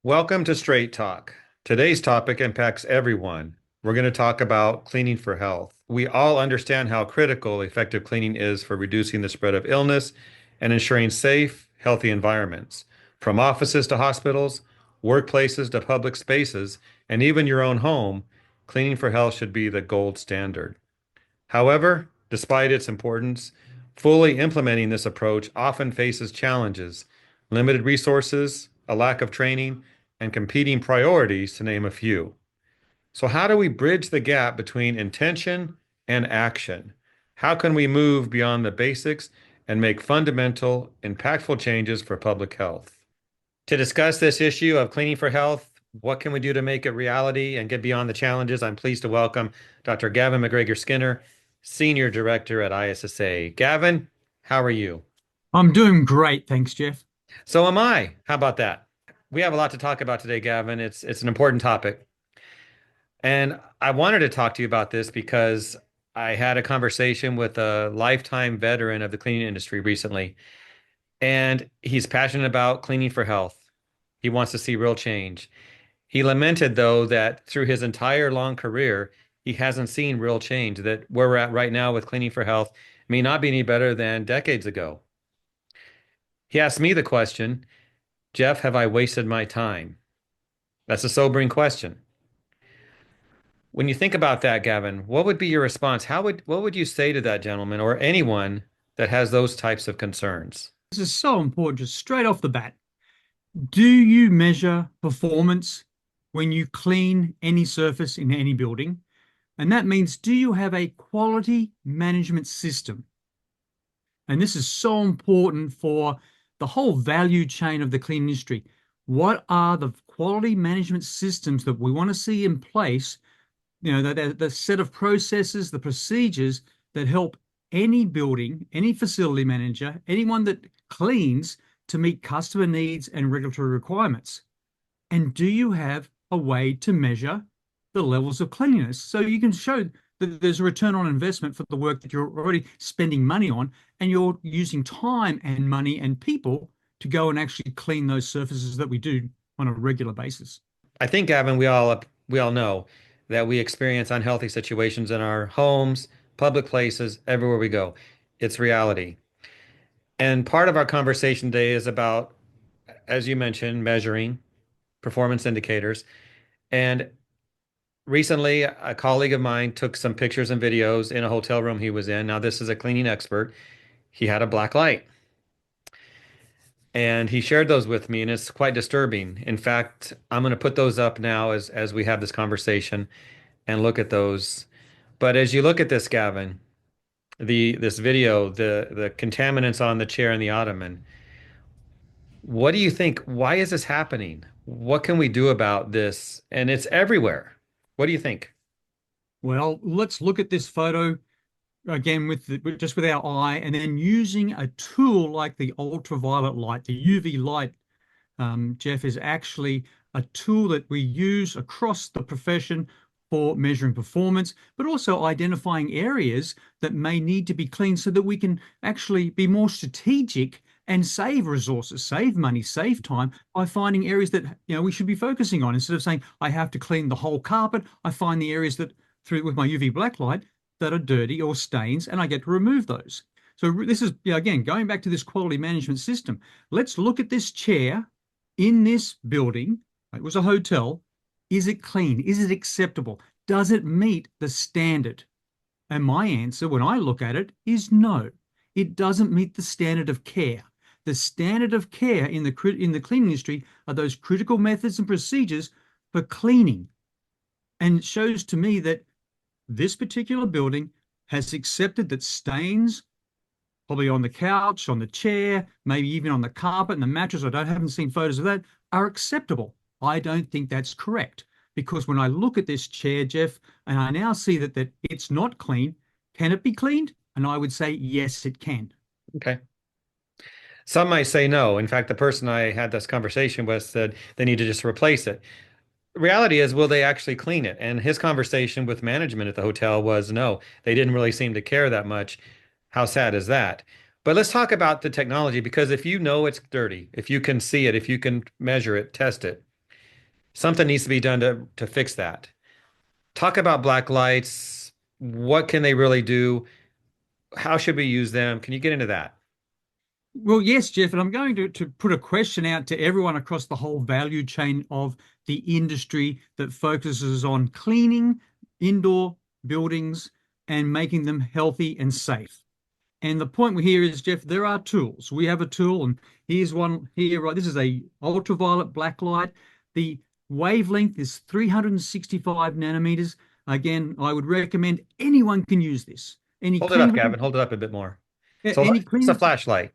Welcome to Straight Talk. Today's topic impacts everyone. We're going to talk about cleaning for health. We all understand how critical effective cleaning is for reducing the spread of illness and ensuring safe, healthy environments. From offices to hospitals, workplaces to public spaces, and even your own home, cleaning for health should be the gold standard. However, despite its importance, fully implementing this approach often faces challenges, limited resources, a lack of training, and competing priorities, to name a few. So, how do we bridge the gap between intention and action? How can we move beyond the basics and make fundamental, impactful changes for public health? To discuss this issue of cleaning for health, what can we do to make it reality and get beyond the challenges? I'm pleased to welcome Dr. Gavin Macgregor-Skinner, Senior Director at ISSA. Gavin, how are you? I'm doing great, thanks, Jeff. So am I. How about that? We have a lot to talk about today, Gavin. It's an important topic. And I wanted to talk to you about this because I had a conversation with a lifetime veteran of the cleaning industry recently, and he's passionate about cleaning for health. He wants to see real change. He lamented, though, that through his entire long career, he hasn't seen real change, that where we're at right now with cleaning for health may not be any better than decades ago. He asked me the question, Jeff, have I wasted my time? That's a sobering question. When you think about that, Gavin, what would be your response? What would you say to that gentleman or anyone that has those types of concerns? This is so important, just straight off the bat. Do you measure performance when you clean any surface in any building? And that means, do you have a quality management system? And this is so important for the whole value chain of the clean industry. What are the quality management systems that we want to see in place? The set of processes, the procedures that help any building, any facility manager, anyone that cleans to meet customer needs and regulatory requirements. And do you have a way to measure the levels of cleanliness so you can show that there's a return on investment for the work that you're already spending money on, and you're using time and money and people to go and actually clean those surfaces that we do on a regular basis? I think, Gavin, we all know that we experience unhealthy situations in our homes, public places, everywhere we go. It's reality. And part of our conversation today is about, as you mentioned, measuring performance indicators. And recently, a colleague of mine took some pictures and videos in a hotel room he was in. Now, this is a cleaning expert. He had a black light, and he shared those with me, and it's quite disturbing. In fact, I'm going to put those up now as we have this conversation and look at those. But as you look at this, Gavin, this video, the contaminants on the chair and the ottoman, what do you think? Why is this happening? What can we do about this? And it's everywhere. What do you think? Well, let's look at this photo again just with our eye, and then using a tool like the ultraviolet light, the UV light. Jeff, is actually a tool that we use across the profession for measuring performance, but also identifying areas that may need to be cleaned so that we can actually be more strategic and save resources, save money, save time by finding areas that we should be focusing on. Instead of saying I have to clean the whole carpet, I find the areas that through with my UV black light that are dirty or stains, and I get to remove those. So this is, again, going back to this quality management system. Let's look at this chair in this building. It was a hotel. Is it clean? Is it acceptable? Does it meet the standard? And my answer when I look at it is no. It doesn't meet the standard of care. The standard of care in the cleaning industry are those critical methods and procedures for cleaning. And it shows to me that this particular building has accepted that stains, probably on the couch, on the chair, maybe even on the carpet and the mattress, haven't seen photos of that, are acceptable. I don't think that's correct, because when I look at this chair, Jeff, and I now see that it's not clean, can it be cleaned? And I would say, yes, it can. Okay. Some might say no. In fact, the person I had this conversation with said they need to just replace it. Reality is, will they actually clean it? And his conversation with management at the hotel was no, they didn't really seem to care that much. How sad is that? But let's talk about the technology, because if you know it's dirty, if you can see it, if you can measure it, test it, Something needs to be done to fix that. Talk about black lights. What can they really do? How should we use them? Can you get into that? Well, yes, Jeff, and I'm going to put a question out to everyone across the whole value chain of the industry that focuses on cleaning indoor buildings and making them healthy and safe. And the point here is, Jeff, there are tools. We have a tool, and here's one here, right? This is a ultraviolet black light. The wavelength is 365 nanometers. Again, I would recommend anyone can use this. Any Hold it up, clean Gavin. room, Hold it up a bit more. So any it's a clean. flashlight.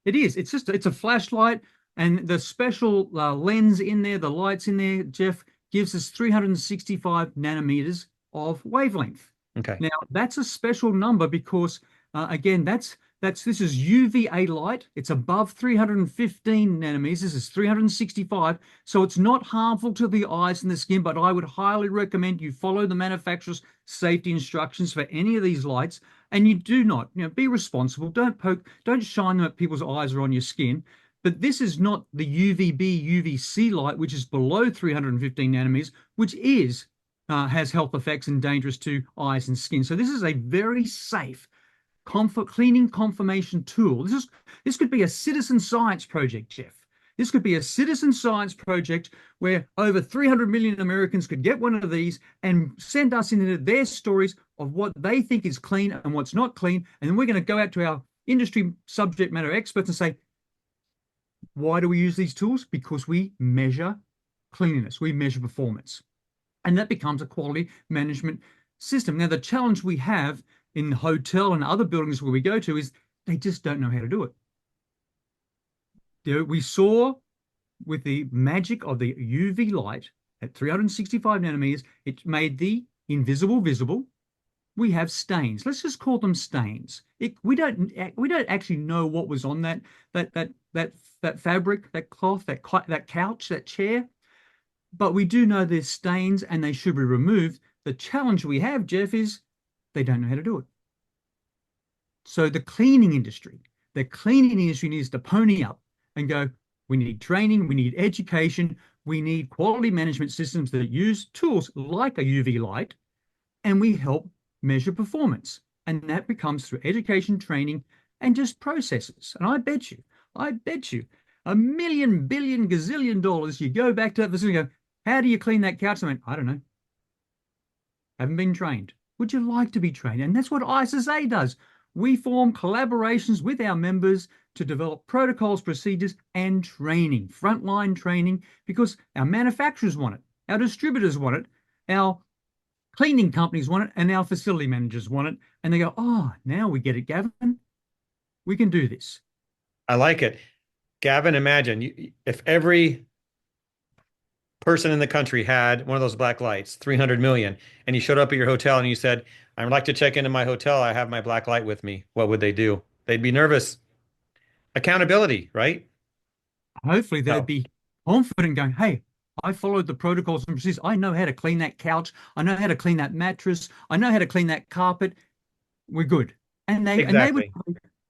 It is. It's a flashlight, and the special lens in there, the lights in there, Jeff, gives us 365 nanometers of wavelength. Okay. Now that's a special number because again, that's this is UVA light. It's above 315 nanometers. This is 365, so it's not harmful to the eyes and the skin. But I would highly recommend you follow the manufacturer's safety instructions for any of these lights. And you do not, be responsible. Don't poke, don't shine them at people's eyes or on your skin. But this is not the UVB, UVC light, which is below 315 nanometers, which has health effects and dangerous to eyes and skin. So this is a very safe cleaning confirmation tool. This could be a citizen science project, Jeff. This could be a citizen science project where over 300 million Americans could get one of these and send us into their stories of what they think is clean and what's not clean. And then we're going to go out to our industry subject matter experts and say, why do we use these tools? Because we measure cleanliness, we measure performance. And that becomes a quality management system. Now, the challenge we have in the hotel and other buildings where we go to is they just don't know how to do it. We saw with the magic of the UV light at 365 nanometers, it made the invisible visible. We have stains. Let's just call them stains. We don't actually know what was on that fabric, that cloth, that couch, that chair, but we do know there's stains and they should be removed. The challenge we have, Jeff, is they don't know how to do it. So the cleaning industry needs to pony up and go, we need training, we need education, we need quality management systems that use tools like a UV light, and we help measure performance. And that becomes through education, training, and just processes. And I bet you, a million, billion, gazillion dollars, you go back to that facility and go, how do you clean that couch? I went, I don't know. Haven't been trained. Would you like to be trained? And that's what ISSA does. We form collaborations with our members to develop protocols, procedures, and training, frontline training, because our manufacturers want it, our distributors want it, our cleaning companies want it, and our facility managers want it. And they go, oh, now we get it, Gavin. We can do this. I like it. Gavin, imagine if every person in the country had one of those black lights, 300 million, and you showed up at your hotel and you said, I'd like to check into my hotel. I have my black light with me. What would they do? They'd be nervous. Accountability, right? Hopefully they'd Oh, be confident going, hey, I followed the protocols and procedures. I know how to clean that couch. I know how to clean that mattress. I know how to clean that carpet. We're good. And they would, exactly.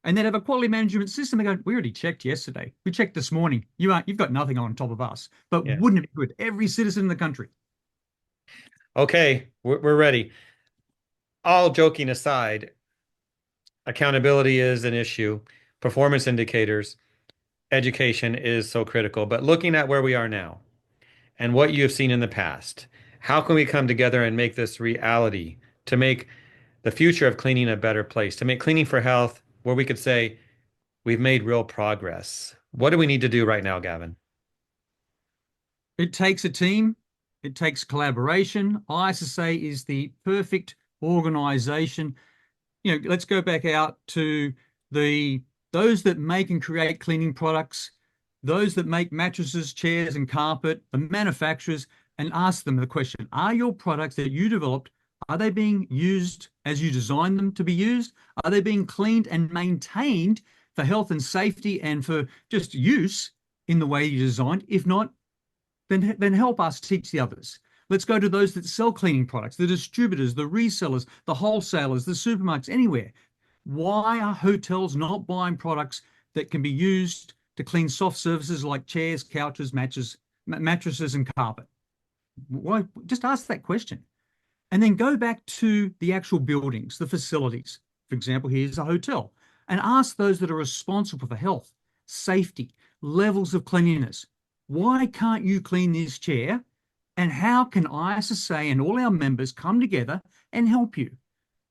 and they'd have a quality management system. They go, we already checked yesterday. We checked this morning. You've got nothing on top of us. But Yes. wouldn't it be good? Every citizen in the country. Okay, we're ready. All joking aside, accountability is an issue. Performance indicators, education is so critical. But looking at where we are now and what you have seen in the past, how can we come together and make this reality to make the future of cleaning a better place, to make cleaning for health where we could say we've made real progress? What do we need to do right now, Gavin? It takes a team. It takes collaboration. ISSA is the perfect organization. Let's go back out to those that make and create cleaning products, those that make mattresses, chairs, and carpet, the manufacturers, and ask them the question, are your products that you developed, are they being used as you designed them to be used? Are they being cleaned and maintained for health and safety and for just use in the way you designed? If not, then help us teach the others. Let's go to those that sell cleaning products, the distributors, the resellers, the wholesalers, the supermarkets, anywhere. Why are hotels not buying products that can be used to clean soft surfaces like chairs, couches, mattresses, and carpet? Why? Just ask that question. And then go back to the actual buildings, the facilities. For example, here's a hotel, and ask those that are responsible for health, safety, levels of cleanliness. Why can't you clean this chair? And how can ISSA and all our members come together and help you?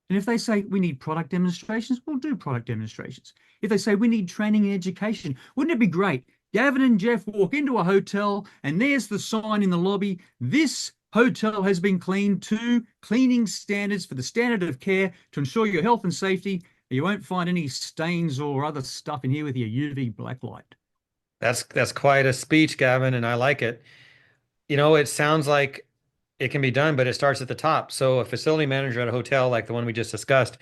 And if they say we need product demonstrations, we'll do product demonstrations. If they say we need training and education, wouldn't it be great? Gavin and Jeff walk into a hotel and there's the sign in the lobby. This hotel has been cleaned to cleaning standards for the standard of care to ensure your health and safety. You won't find any stains or other stuff in here with your UV black light. That's quite a speech, Gavin, and I like it. It sounds like it can be done, but it starts at the top. So a facility manager at a hotel like the one we just discussed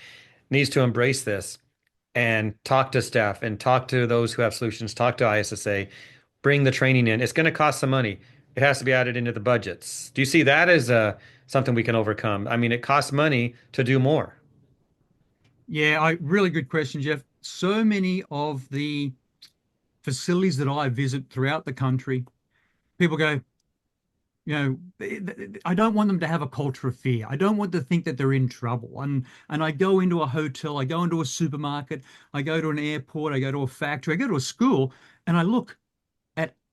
needs to embrace this and talk to staff and talk to those who have solutions, talk to ISSA, bring the training in. It's going to cost some money. It has to be added into the budgets. Do you see that as something we can overcome? I mean, it costs money to do more. Yeah, really good question, Jeff. So many of the facilities that I visit throughout the country, people go, I don't want them to have a culture of fear. I don't want to think that they're in trouble. And I go into a hotel, I go into a supermarket, I go to an airport, I go to a factory, I go to a school, and I look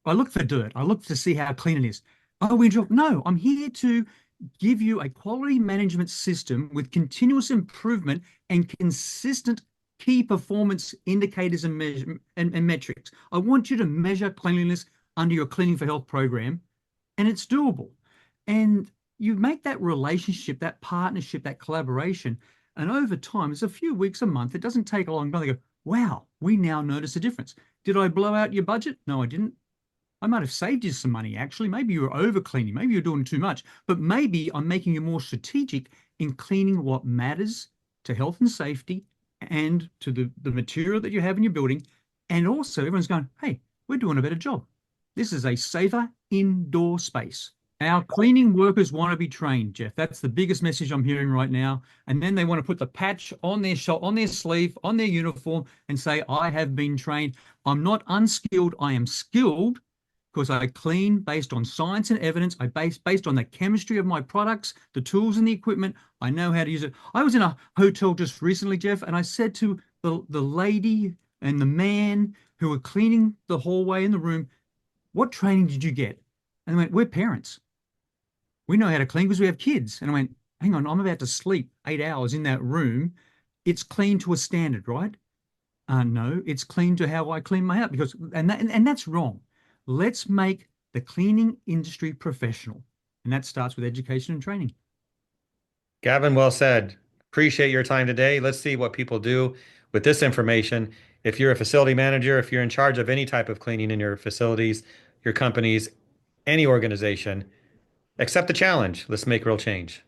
for dirt. I look to see how clean it is. Oh, we enjoy. No, I'm here to give you a quality management system with continuous improvement and consistent key performance indicators and measure and metrics. I want you to measure cleanliness under your Cleaning for Health program, and it's doable. And you make that relationship, that partnership, that collaboration, and over time, it's a few weeks, a month. It doesn't take a long time. They go, wow, we now notice a difference. Did I blow out your budget? No, I didn't. I might have saved you some money, actually. Maybe you were over cleaning. Maybe you're doing too much. But maybe I'm making you more strategic in cleaning what matters to health and safety and to the material that you have in your building. And also, everyone's going, hey, we're doing a better job. This is a safer indoor space. Our cleaning workers want to be trained, Jeff. That's the biggest message I'm hearing right now. And then they want to put the patch on their on their sleeve, on their uniform, and say, I have been trained. I'm not unskilled. I am skilled because I clean based on science and evidence. I based on the chemistry of my products, the tools and the equipment. I know how to use it. I was in a hotel just recently, Jeff, and I said to the lady and the man who were cleaning the hallway in the room, what training did you get? And they went, we're parents. We know how to clean because we have kids. And I went, hang on, I'm about to sleep 8 hours in that room. It's clean to a standard, right? No, it's clean to how I clean my house because, and that's wrong. Let's make the cleaning industry professional. And that starts with education and training. Gavin, well said. Appreciate your time today. Let's see what people do with this information. If you're a facility manager, if you're in charge of any type of cleaning in your facilities, your companies, any organization, accept the challenge. Let's make real change.